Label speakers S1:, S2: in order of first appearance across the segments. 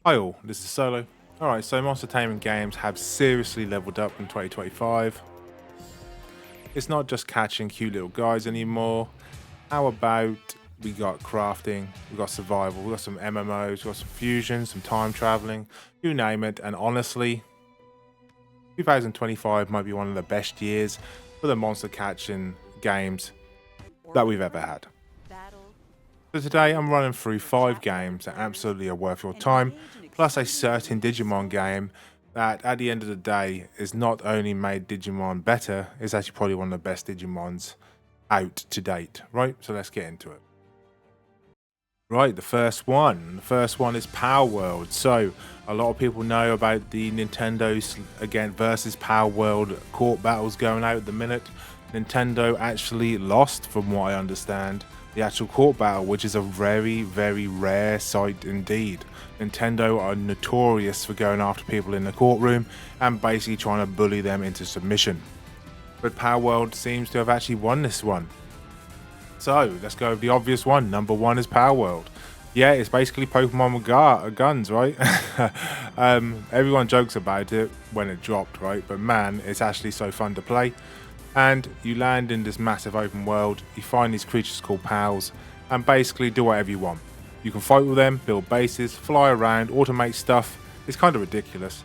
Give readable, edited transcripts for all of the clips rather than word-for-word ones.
S1: Hi all, this is Solo. Alright, so monster taming games have seriously leveled up in 2025. It's not just catching cute little guys anymore. How about we got crafting, we got survival, we got some MMOs, we got some fusion, some time traveling, you name it. And honestly, 2025 might be one of the best years for the monster catching games that we've ever had. So today I'm running through 5 games that absolutely are worth your time, plus a certain Digimon game that at the end of the day is not only made Digimon better, it's actually probably one of the best Digimons out to date, right? So let's get into it. Right, the first one. The first one is Palworld. So a lot of people know about the Nintendo's again versus Palworld court battles going out at the minute. Nintendo actually lost, from what I understand, the actual court battle, which is a very, very rare sight indeed. Nintendo are notorious for going after people in the courtroom and basically trying to bully them into submission. But Palworld seems to have actually won this one. So let's go with the obvious one. Number one is Palworld. Yeah, it's basically Pokemon with guns, right? Everyone jokes about it when it dropped, right? But man, it's actually so fun to play. And you land in this massive open world, you find these creatures called pals, and basically do whatever you want. You can fight with them, build bases, fly around, automate stuff. It's kind of ridiculous.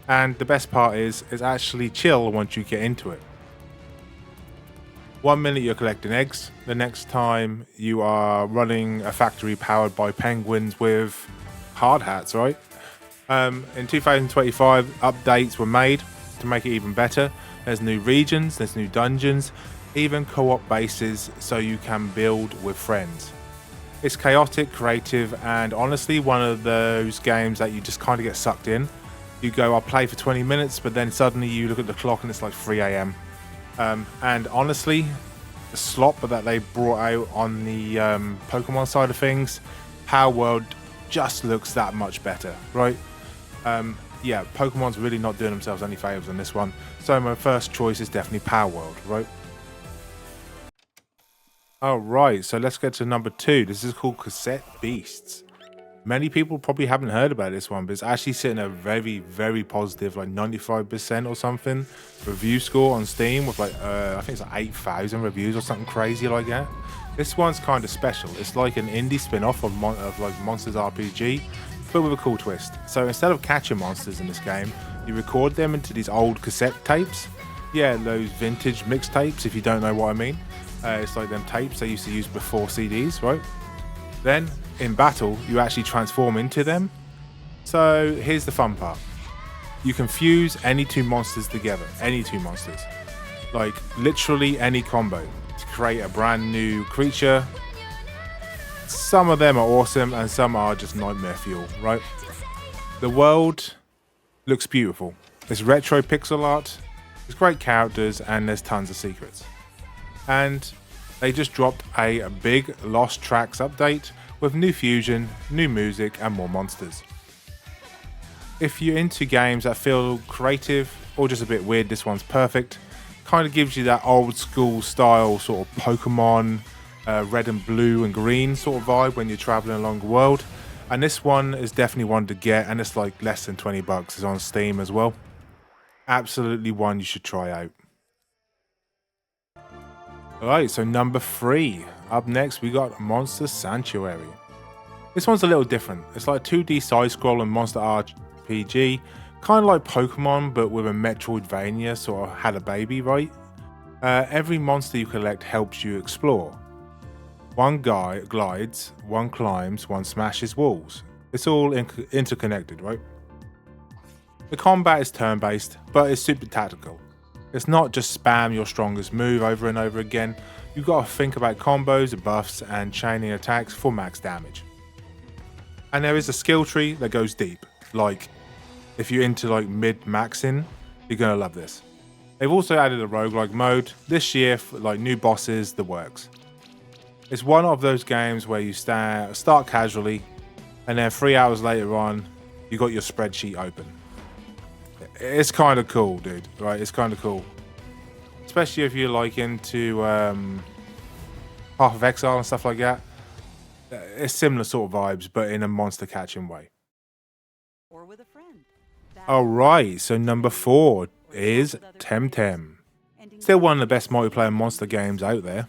S1: And the best part is, it's actually chill once you get into it. 1 minute you're collecting eggs, the next time you are running a factory powered by penguins with hard hats, right? In 2025, updates were made to make it even better. There's new regions, there's new dungeons, even co-op bases so you can build with friends. It's chaotic, creative, and honestly one of those games that you just kind of get sucked in. You go, I'll play for 20 minutes, but then suddenly you look at the clock and it's like 3 a.m. And honestly, the slop that they brought out on the Pokemon side of things, Palworld just looks that much better, right? Yeah, Pokemon's really not doing themselves any favors on this one. So my first choice is definitely Palworld, right? Alright, so let's get to number 2. This is called Cassette Beasts. Many people probably haven't heard about this one, but it's actually sitting at a very, very positive, like 95% or something review score on Steam with like, I think it's like 8,000 reviews or something crazy like that. This one's kind of special. It's like an indie spin-off of, like Monsters RPG, but with a cool twist. So instead of catching monsters in this game, you record them into these old cassette tapes. Yeah, those vintage mixtapes, if you don't know what I mean. It's like them tapes they used to use before CDs, right? Then, in battle, you actually transform into them. So here's the fun part. You can fuse any 2 monsters together, any 2 monsters. Like, literally any combo to create a brand new creature. Some of them are awesome and some are just nightmare fuel, right? The world looks beautiful. It's retro pixel art, there's great characters, and there's tons of secrets. And they just dropped a big Lost Tracks update with new fusion, new music, and more monsters. If you're into games that feel creative or just a bit weird, this one's perfect. Kind of gives you that old school style sort of Pokemon, red and blue and green sort of vibe when you're traveling along the world. And this one is definitely one to get, and it's like less than 20 bucks. It's on Steam as well. Absolutely one you should try out. Alright, so number 3. Up next, we got Monster Sanctuary. This one's a little different. It's like a 2D side-scrolling monster RPG, kind of like Pokemon, but with a Metroidvania sort of had a baby, right? Every monster you collect helps you explore. One guy glides, one climbs, one smashes walls. It's all interconnected, right? The combat is turn-based, but it's super tactical. It's not just spam your strongest move over and over again. You've got to think about combos, buffs, and chaining attacks for max damage. And there is a skill tree that goes deep. Like, if you're into like mid-maxing, you're gonna love this. They've also added a roguelike mode this year for like new bosses, the works. It's one of those games where you start casually, and then 3 hours later on, you got your spreadsheet open. It's kind of cool, dude, right? It's kind of cool. Especially if you're like into Path of Exile and stuff like that. It's similar sort of vibes, but in a monster catching way. Alright, so number 4 is Temtem. Still one of the best multiplayer monster games out there.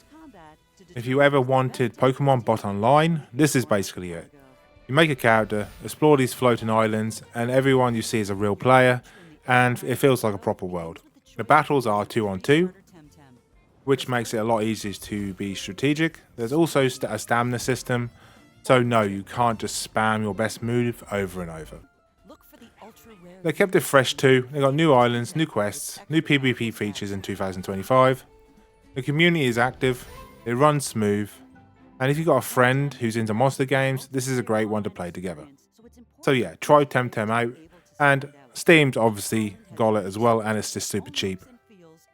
S1: If you ever wanted Pokemon but online, this is basically it. You make a character, explore these floating islands, and everyone you see is a real player, and it feels like a proper world. The battles are 2-on-2, which makes it a lot easier to be strategic. There's also a stamina system, so no, you can't just spam your best move over and over. They kept it fresh too. They got new islands, new quests, new PvP features in 2025. The community is active, it runs smooth, and if you've got a friend who's into monster games, this is a great one to play together. So yeah, try Temtem out, and Steam's obviously got it as well, and it's just super cheap.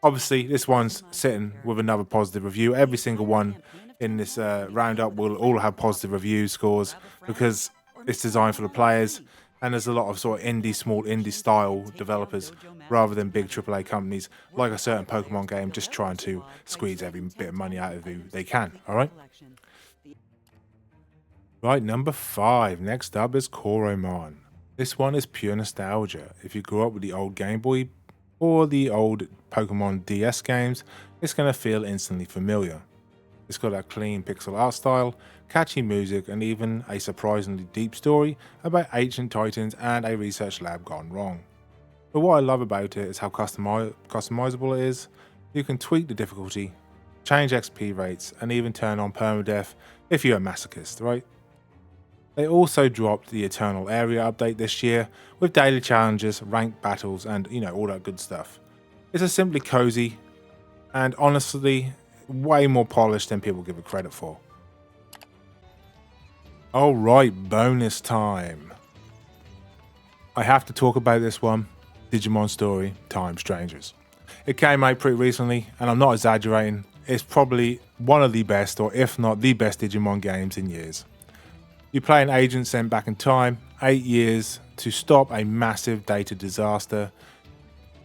S1: Obviously, this one's sitting with another positive review. Every single one in this roundup will all have positive review scores because it's designed for the players, and there's a lot of sort of small indie style developers rather than big AAA companies like a certain Pokemon game just trying to squeeze every bit of money out of you they can, alright? Right, number 5. Next up is Coromon. This one is pure nostalgia. If you grew up with the old Game Boy or the old Pokemon DS games, it's going to feel instantly familiar. It's got a clean pixel art style, catchy music, and even a surprisingly deep story about ancient titans and a research lab gone wrong. But what I love about it is how customizable it is. You can tweak the difficulty, change XP rates, and even turn on permadeath if you're a masochist, right? They also dropped the Eternal Area update this year with daily challenges, ranked battles, and all that good stuff. It's a simply cozy and honestly way more polished than people give it credit for. Alright, bonus time. I have to talk about this one, Digimon Story, Time Strangers. It came out pretty recently, and I'm not exaggerating, it's probably one of the best, or if not the best Digimon games in years. You play an agent sent back in time, 8 years, to stop a massive data disaster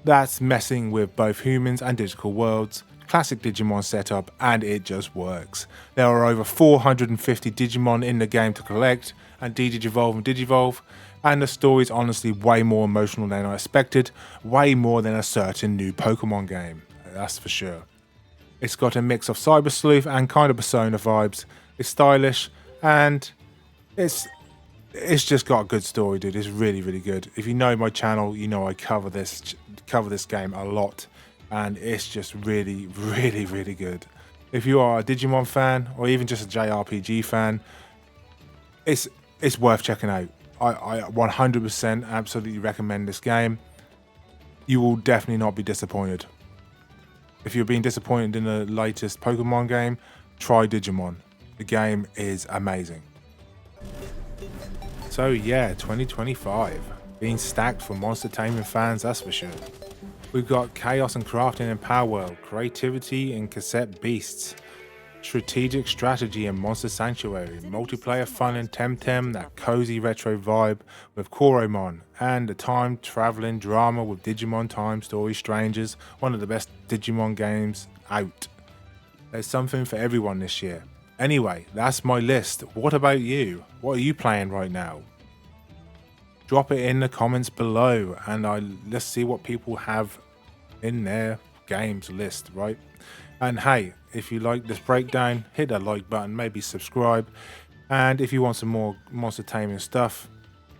S1: that's messing with both humans and digital worlds. Classic Digimon setup, and it just works. There are over 450 Digimon in the game to collect, and Digivolve and Digivolve, and the story's honestly way more emotional than I expected, way more than a certain new Pokemon game, that's for sure. It's got a mix of Cyber Sleuth and kind of Persona vibes, it's stylish, and it's just got a good story, dude. It's really, really good. If you know my channel, you know I cover this game a lot. And it's just really, really, really good. If you are a Digimon fan or even just a JRPG fan, it's worth checking out. I 100% absolutely recommend this game. You will definitely not be disappointed. If you're being disappointed in the latest Pokemon game, try Digimon. The game is amazing. So yeah, 2025. Being stacked for monster taming fans, that's for sure. We've got chaos and crafting in Palworld, creativity in Cassette Beasts, strategic strategy in Monster Sanctuary, multiplayer fun in Temtem, that cozy retro vibe with Coromon, and a time traveling drama with Digimon Time Story Strangers, one of the best Digimon games out. There's something for everyone this year. Anyway, that's my list. What about you? What are you playing right now? Drop it in the comments below, and let's see what people have in their games list, right? And hey, if you like this breakdown, hit that like button, maybe subscribe, and if you want some more monster taming stuff,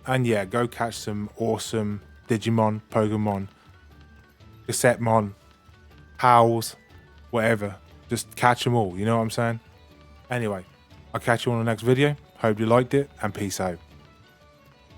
S1: and yeah, go catch some awesome Digimon, Pokemon, Cassettemon, Howls, whatever. Just catch them all, you know what I'm saying? Anyway, I'll catch you on the next video. Hope you liked it, and peace out.